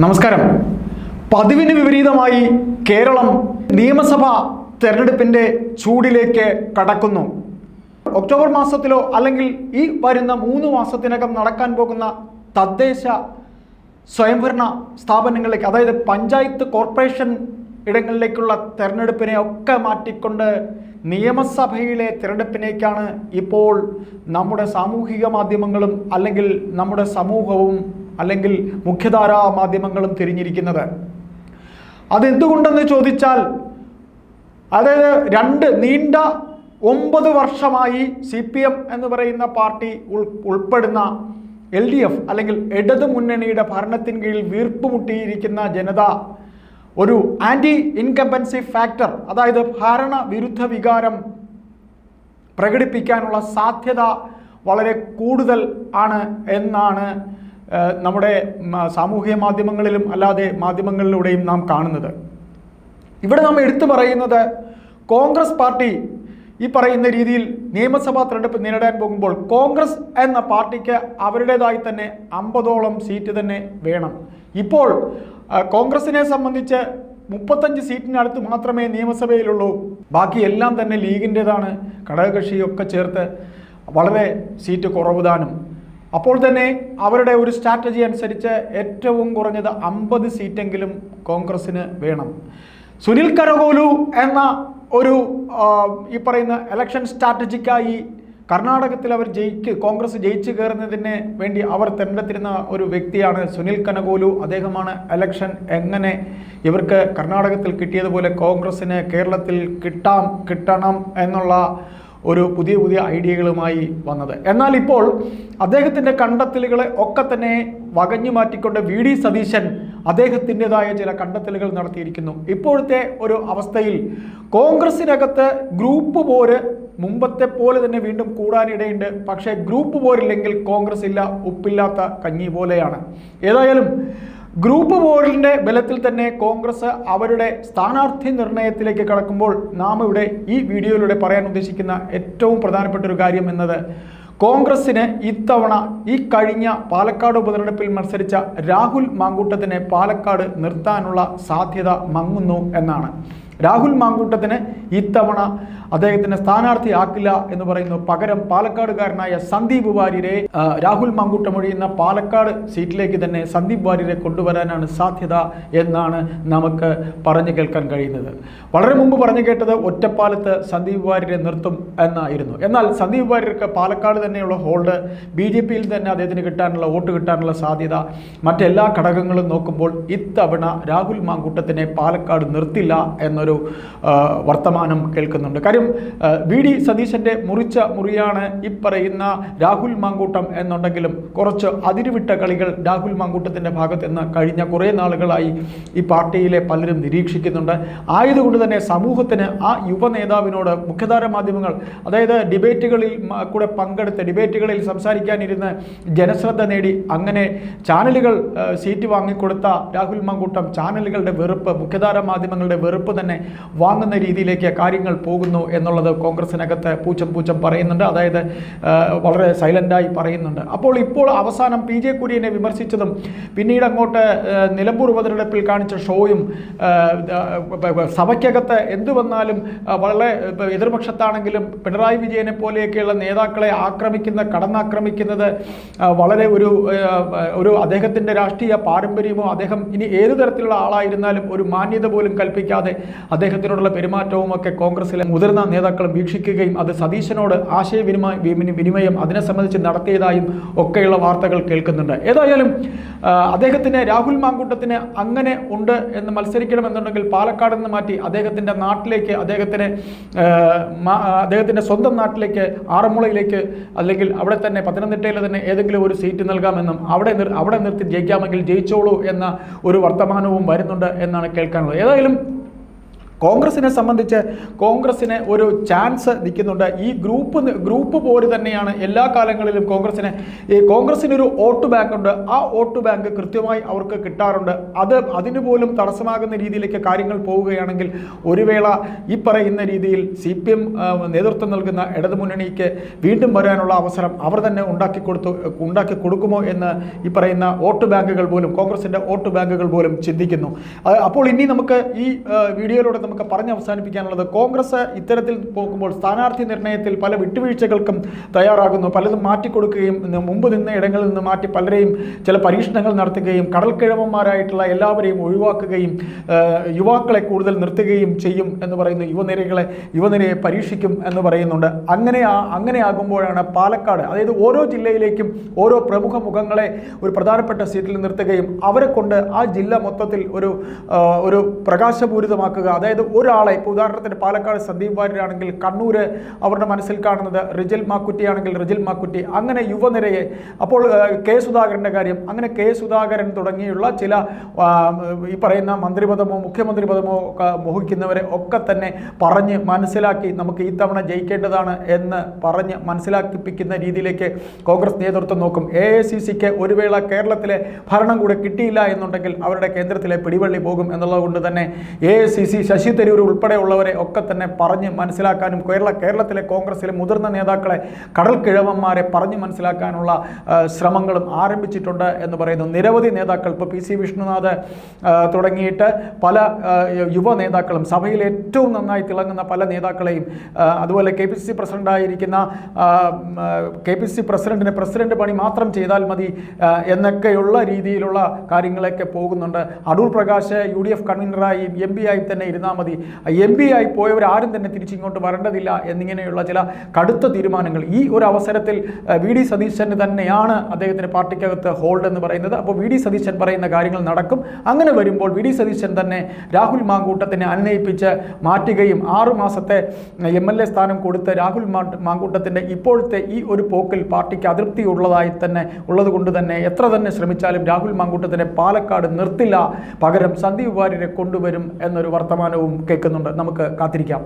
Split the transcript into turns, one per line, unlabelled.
നമസ്കാരം. പതിവിന് വിപരീതമായി കേരളം നിയമസഭാ തെരഞ്ഞെടുപ്പിൻ്റെ ചൂടിലേക്ക് കടക്കുന്നു. ഒക്ടോബർ മാസത്തിലോ അല്ലെങ്കിൽ ഈ വരുന്ന 3 മാസത്തിനകം നടക്കാൻ പോകുന്ന തദ്ദേശ സ്വയംഭരണ സ്ഥാപനങ്ങളിലേക്ക്, അതായത് പഞ്ചായത്ത് കോർപ്പറേഷൻ ഇടങ്ങളിലേക്കുള്ള തെരഞ്ഞെടുപ്പിനെ ഒക്കെ മാറ്റിക്കൊണ്ട് നിയമസഭയിലെ തിരഞ്ഞെടുപ്പിനേക്കാണ് ഇപ്പോൾ നമ്മുടെ സാമൂഹിക മാധ്യമങ്ങളും അല്ലെങ്കിൽ നമ്മുടെ സമൂഹവും അല്ലെങ്കിൽ മുഖ്യധാരാ മാധ്യമങ്ങളും തിരിഞ്ഞിരിക്കുന്നത്. അതെന്തുകൊണ്ടെന്ന് ചോദിച്ചാൽ, അതായത് നീണ്ട 9 വർഷമായി CPM എന്ന് പറയുന്ന പാർട്ടി ഉൾപ്പെടുന്ന LDF അല്ലെങ്കിൽ ഇടതു മുന്നണിയുടെ ഭരണത്തിന് കീഴിൽ വീർപ്പുമുട്ടിയിരിക്കുന്ന ജനത ഒരു ആൻറ്റി ഇൻകംബൻസി ഫാക്ടർ, അതായത് ഭരണവിരുദ്ധ വികാരം പ്രകടിപ്പിക്കാനുള്ള സാധ്യത വളരെ കൂടുതൽ ആണ് എന്നാണ് നമ്മുടെ സാമൂഹിക മാധ്യമങ്ങളിലും അല്ലാതെ മാധ്യമങ്ങളിലൂടെയും നാം കാണുന്നത്. ഇവിടെ നാം എടുത്തു പറയുന്നത്, കോൺഗ്രസ് പാർട്ടി ഈ പറയുന്ന രീതിയിൽ നിയമസഭാ തെരഞ്ഞെടുപ്പ് നേരിടാൻ പോകുമ്പോൾ കോൺഗ്രസ് എന്ന പാർട്ടിക്ക് അവരുടേതായി തന്നെ 50ഓളം സീറ്റ് തന്നെ വേണം. ഇപ്പോൾ കോൺഗ്രസിനെ സംബന്ധിച്ച് 35 സീറ്റിനടുത്ത് മാത്രമേ നിയമസഭയിലുള്ളൂ. ബാക്കി എല്ലാം തന്നെ ലീഗിൻ്റെതാണ്. ഘടകകക്ഷിയൊക്കെ ചേർത്ത് വളരെ സീറ്റ് കുറവുതാനും. അപ്പോൾ തന്നെ അവരുടെ ഒരു സ്ട്രാറ്റജി അനുസരിച്ച് ഏറ്റവും കുറഞ്ഞത് 50 സീറ്റെങ്കിലും കോൺഗ്രസ്സിന് വേണം. സുനിൽ കരകോലു എന്ന ഒരു ഈ പറയുന്ന ഇലക്ഷൻ സ്ട്രാറ്റജിക്കായി കർണാടകത്തിൽ കോൺഗ്രസ് ജയിച്ചു കയറുന്നതിന് വേണ്ടി അവർ തിരഞ്ഞെടുത്തിരുന്ന ഒരു വ്യക്തിയാണ് സുനിൽ കനകോലു. അദ്ദേഹമാണ് ഇലക്ഷൻ എങ്ങനെ ഇവർക്ക് കർണാടകത്തിൽ കിട്ടിയതുപോലെ കോൺഗ്രസ്സിന് കേരളത്തിൽ കിട്ടണം എന്നുള്ള ഒരു പുതിയ ഐഡിയകളുമായി വന്നത്. എന്നാൽ ഇപ്പോൾ അദ്ദേഹത്തിൻ്റെ കണ്ടെത്തലുകളെ ഒക്കെ തന്നെ വകഞ്ഞു മാറ്റിക്കൊണ്ട് VD സതീശൻ അദ്ദേഹത്തിൻ്റെതായ ചില കണ്ടെത്തലുകൾ നടത്തിയിരിക്കുന്നു. ഇപ്പോഴത്തെ ഒരു അവസ്ഥയിൽ കോൺഗ്രസിനകത്ത് ഗ്രൂപ്പ് പോര് മുമ്പത്തെ പോലെ തന്നെ വീണ്ടും കൂടാനിടയുണ്ട്. പക്ഷേ ഗ്രൂപ്പ് പോരില്ലെങ്കിൽ കോൺഗ്രസ് ഇല്ല, ഉപ്പില്ലാത്ത കഞ്ഞി പോലെയാണ്. ഏതായാലും ഗ്രൂപ്പ് പോരിൻ്റെ ബലത്തിൽ തന്നെ കോൺഗ്രസ് അവരുടെ സ്ഥാനാർത്ഥി നിർണയത്തിലേക്ക് കടക്കുമ്പോൾ നാം ഇവിടെ ഈ വീഡിയോയിലൂടെ പറയാൻ ഉദ്ദേശിക്കുന്ന ഏറ്റവും പ്രധാനപ്പെട്ട ഒരു കാര്യം എന്നത്, കോൺഗ്രസിന് ഇത്തവണ ഈ കഴിഞ്ഞ പാലക്കാട് ഉപതെരഞ്ഞെടുപ്പിൽ മത്സരിച്ച രാഹുൽ മാങ്കൂട്ടത്തിനെ പാലക്കാട് നിർത്താനുള്ള സാധ്യത മങ്ങുന്നു എന്നാണ്. രാഹുൽ മാങ്കൂട്ടത്തിന് ഇത്തവണ അദ്ദേഹത്തിന് സ്ഥാനാർത്ഥിയാക്കില്ല എന്ന് പറയുന്നു. പകരം പാലക്കാടുകാരനായ സന്ദീപ് വാര്യരെ, രാഹുൽ മാങ്കൂട്ടം ഒഴിയുന്ന പാലക്കാട് സീറ്റിലേക്ക് തന്നെ സന്ദീപ് വാര്യരെ കൊണ്ടുവരാനാണ് സാധ്യത എന്നാണ് നമുക്ക് പറഞ്ഞു കേൾക്കാൻ കഴിയുന്നത്. വളരെ മുമ്പ് പറഞ്ഞു കേട്ടത് ഒറ്റപ്പാലത്ത് സന്ദീപ് വാര്യരെ നിർത്തും എന്നായിരുന്നു. എന്നാൽ സന്ദീപ് വാര്യർക്ക് പാലക്കാട് തന്നെയുള്ള ഹോൾഡ്, BJPയിൽ തന്നെ അദ്ദേഹത്തിന് വോട്ട് കിട്ടാനുള്ള സാധ്യത, മറ്റെല്ലാ ഘടകങ്ങളും നോക്കുമ്പോൾ ഇത്തവണ രാഹുൽ മാങ്കൂട്ടത്തിനെ പാലക്കാട് നിർത്തില്ല എന്നൊരു വർത്തമാനം കേൾക്കുന്നുണ്ട്. കാര്യം VD സതീശൻ്റെ മുറിച്ച മുറിയാണ് ഈ പറയുന്ന രാഹുൽ മാങ്കൂട്ടം എന്നുണ്ടെങ്കിലും കുറച്ച് അതിരുവിട്ട കളികൾ രാഹുൽ മാങ്കൂട്ടത്തിൻ്റെ ഭാഗത്ത് നിന്ന് കഴിഞ്ഞ കുറേ നാളുകളായി ഈ പാർട്ടിയിലെ പലരും നിരീക്ഷിക്കുന്നുണ്ട്. ആയതുകൊണ്ട് തന്നെ സമൂഹത്തിന് ആ യുവ നേതാവിനോട് മുഖ്യധാര മാധ്യമങ്ങൾ, അതായത് ഡിബേറ്റുകളിൽ കൂടെ പങ്കെടുത്ത് ഡിബേറ്റുകളിൽ സംസാരിക്കാനിരുന്ന് ജനശ്രദ്ധ നേടി അങ്ങനെ ചാനലുകൾ സീറ്റ് വാങ്ങിക്കൊടുത്ത രാഹുൽ മാങ്കൂട്ടം ചാനലുകളുടെ വെറുപ്പ്, മുഖ്യധാര മാധ്യമങ്ങളുടെ വെറുപ്പ് തന്നെ വാങ്ങുന്ന രീതിയിലേക്ക് കാര്യങ്ങൾ പോകുന്നു എന്നുള്ളത് കോൺഗ്രസിനകത്ത് പൂച്ചം പറയുന്നുണ്ട്. അതായത് വളരെ സൈലൻ്റായി പറയുന്നുണ്ട്. ഇപ്പോൾ അവസാനം PJ കുര്യനെ വിമർശിച്ചതും പിന്നീട് അങ്ങോട്ട് നിലമ്പൂർ ഉപതെരഞ്ഞെടുപ്പിൽ കാണിച്ച ഷോയും, സഭയ്ക്കകത്ത് എന്തു വന്നാലും വളരെ എതിർപക്ഷത്താണെങ്കിലും പിണറായി വിജയനെ പോലെയൊക്കെയുള്ള നേതാക്കളെ കടന്നാക്രമിക്കുന്നത് വളരെ ഒരു അദ്ദേഹത്തിൻ്റെ രാഷ്ട്രീയ പാരമ്പര്യമോ അദ്ദേഹം ഇനി ഏതു തരത്തിലുള്ള ആളായിരുന്നാലും ഒരു മാന്യത പോലും കൽപ്പിക്കാതെ അദ്ദേഹത്തിനോടുള്ള പെരുമാറ്റവും ഒക്കെ കോൺഗ്രസിലെ മുതിർന്ന നേതാക്കളും വീക്ഷിക്കുകയും അത് സതീശനോട് ആശയവിനിമയം അതിനെ സംബന്ധിച്ച് നടത്തിയതായും ഒക്കെയുള്ള വാർത്തകൾ കേൾക്കുന്നുണ്ട്. ഏതായാലും അദ്ദേഹത്തിന് രാഹുൽ മാങ്കൂട്ടത്തിന് അങ്ങനെ ഉണ്ട് എന്ന് മത്സരിക്കണമെന്നുണ്ടെങ്കിൽ പാലക്കാട് നിന്ന് മാറ്റി അദ്ദേഹത്തിൻ്റെ നാട്ടിലേക്ക്, അദ്ദേഹത്തിൻ്റെ സ്വന്തം നാട്ടിലേക്ക്, ആറന്മുളയിലേക്ക്, അല്ലെങ്കിൽ അവിടെ തന്നെ പത്തനംതിട്ടയിൽ തന്നെ ഏതെങ്കിലും ഒരു സീറ്റ് നൽകാമെന്നും അവിടെ നിർത്തി ജയിക്കാമെങ്കിൽ ജയിച്ചോളൂ എന്ന ഒരു വർത്തമാനവും വരുന്നുണ്ട് എന്നാണ് കേൾക്കാനുള്ളത്. ഏതായാലും കോൺഗ്രസിനെ സംബന്ധിച്ച് കോൺഗ്രസിന് ഒരു ചാൻസ് നിൽക്കുന്നുണ്ട്. ഈ ഗ്രൂപ്പ് പോര് തന്നെയാണ് എല്ലാ കാലങ്ങളിലും കോൺഗ്രസിനൊരു വോട്ട് ബാങ്ക് ഉണ്ട്. ആ വോട്ട് ബാങ്ക് കൃത്യമായി അവർക്ക് കിട്ടാറുണ്ട്. അതിന് പോലും തടസ്സമാകുന്ന രീതിയിലേക്ക് കാര്യങ്ങൾ പോവുകയാണെങ്കിൽ ഒരു വേള ഈ പറയുന്ന രീതിയിൽ CPM നേതൃത്വം നൽകുന്ന ഇടതുമുന്നണിക്ക് വീണ്ടും വരാനുള്ള അവസരം അവർ തന്നെ ഉണ്ടാക്കി കൊടുക്കുമോ എന്ന് ഈ പറയുന്ന വോട്ട് ബാങ്കുകൾ പോലും, കോൺഗ്രസിൻ്റെ വോട്ട് ബാങ്കുകൾ പോലും ചിന്തിക്കുന്നു. അപ്പോൾ ഇനി നമുക്ക് ഈ വീഡിയോയിലൂടെ നമുക്ക് പറഞ്ഞ് അവസാനിപ്പിക്കാനുള്ളത്, കോൺഗ്രസ് ഇത്തരത്തിൽ പോകുമ്പോൾ സ്ഥാനാർത്ഥി നിർണയത്തിൽ പല വിട്ടുവീഴ്ചകൾക്കും തയ്യാറാകുന്നു. പലതും മാറ്റിക്കൊടുക്കുകയും മുമ്പ് നിന്ന ഇടങ്ങളിൽ നിന്ന് മാറ്റി പലരെയും ചില പരീക്ഷണങ്ങൾ നടത്തുകയും കടൽക്കിഴവന്മാരായിട്ടുള്ള എല്ലാവരെയും ഒഴിവാക്കുകയും യുവാക്കളെ കൂടുതൽ നിർത്തുകയും ചെയ്യും എന്ന് പറയുന്നു. യുവനിരയെ പരീക്ഷിക്കും എന്ന് പറയുന്നുണ്ട്. അങ്ങനെയാകുമ്പോഴാണ് പാലക്കാട്, അതായത് ഓരോ ജില്ലയിലേക്കും ഓരോ പ്രമുഖ മുഖങ്ങളെ ഒരു പ്രധാനപ്പെട്ട സീറ്റിൽ നിർത്തുകയും അവരെ കൊണ്ട് ആ ജില്ല മൊത്തത്തിൽ ഒരു പ്രകാശപൂരിതമാക്കുക. അതായത് ഒരാളെ, ഇപ്പോൾ ഉദാഹരണത്തിന് പാലക്കാട് സന്ദീപ് വാര്യരാണെങ്കിൽ കണ്ണൂർ അവരുടെ മനസ്സിൽ കാണുന്നത് റിജൽ മാക്കുറ്റി ആണെങ്കിൽ റിജൽ മാക്കുറ്റി, അങ്ങനെ യുവനിരയെ. അപ്പോൾ കെ സുധാകരൻ്റെ കാര്യം, അങ്ങനെ കെ സുധാകരൻ തുടങ്ങിയുള്ള ചില ഈ പറയുന്ന മന്ത്രിപദമോ മുഖ്യമന്ത്രി പദമോ മോഹിക്കുന്നവരെ ഒക്കെ തന്നെ പറഞ്ഞ് മനസ്സിലാക്കി നമുക്ക് ഈ തവണ ജയിക്കേണ്ടതാണ് എന്ന് പറഞ്ഞ് മനസ്സിലാക്കിപ്പിക്കുന്ന രീതിയിലേക്ക് കോൺഗ്രസ് നേതൃത്വം നോക്കും. AICCക്ക് ഒരു വേള കേരളത്തിലെ ഭരണം കൂടെ കിട്ടിയില്ല എന്നുണ്ടെങ്കിൽ അവരുടെ കേന്ദ്രത്തിലെ പിടിവള്ളി പോകും എന്നുള്ളത് കൊണ്ട് തന്നെ AICC ശശി തരൂർ ഉൾപ്പെടെയുള്ളവരെ ഒക്കെ തന്നെ പറഞ്ഞ് മനസ്സിലാക്കാനും കേരളത്തിലെ കോൺഗ്രസിലെ മുതിർന്ന നേതാക്കളെ, കടൽ കിഴവന്മാരെ പറഞ്ഞ് മനസ്സിലാക്കാനുള്ള ശ്രമങ്ങളും ആരംഭിച്ചിട്ടുണ്ട് എന്ന് പറയുന്നു. നിരവധി നേതാക്കൾ, ഇപ്പോൾ PC വിഷ്ണുനാഥ് തുടങ്ങിയിട്ട് പല യുവ നേതാക്കളും, സഭയിൽ ഏറ്റവും നന്നായി തിളങ്ങുന്ന പല നേതാക്കളെയും, അതുപോലെ KPCC പ്രസിഡൻ്റായിരിക്കുന്ന KPCC പ്രസിഡന്റ് പണി മാത്രം ചെയ്താൽ മതി എന്നൊക്കെയുള്ള രീതിയിലുള്ള കാര്യങ്ങളൊക്കെ പോകുന്നുണ്ട്. അടൂർ പ്രകാശ് UDF കൺവീനറായി MP ആയി തന്നെ ഇരുന്നാൽ മതി, MP ആയി പോയവരാരും തന്നെ തിരിച്ചിങ്ങോട്ട് വരേണ്ടതില്ല എന്നിങ്ങനെയുള്ള ചില കടുത്ത തീരുമാനങ്ങൾ ഈ ഒരു അവസരത്തിൽ VD സതീശന് തന്നെയാണ് അദ്ദേഹത്തിൻ്റെ പാർട്ടിക്കകത്ത് ഹോൾഡ് എന്ന് പറയുന്നത്. അപ്പോൾ VD സതീശൻ പറയുന്ന കാര്യങ്ങൾ നടക്കും. അങ്ങനെ വരുമ്പോൾ VD സതീശൻ തന്നെ രാഹുൽ മാങ്കൂട്ടത്തിനെ അനുനയിപ്പിച്ച് മാറ്റുകയും 6 മാസത്തെ MLA സ്ഥാനം കൊടുത്ത് രാഹുൽ മാങ്കൂട്ടത്തിൻ്റെ ഇപ്പോഴത്തെ ഈ ഒരു പോക്കിൽ പാർട്ടിക്ക് അതൃപ്തിയുള്ളതായി തന്നെ ഉള്ളതുകൊണ്ട് തന്നെ എത്ര തന്നെ ശ്രമിച്ചാലും രാഹുൽ മാങ്കൂട്ടത്തിനെ പാലക്കാട് നിർത്തില്ല, പകരം സന്ദീപ് വാര്യരെ കൊണ്ടുവരും എന്നൊരു വർത്തമാനവും കേൾക്കുന്നുണ്ട്. നമുക്ക് കാത്തിരിക്കാം.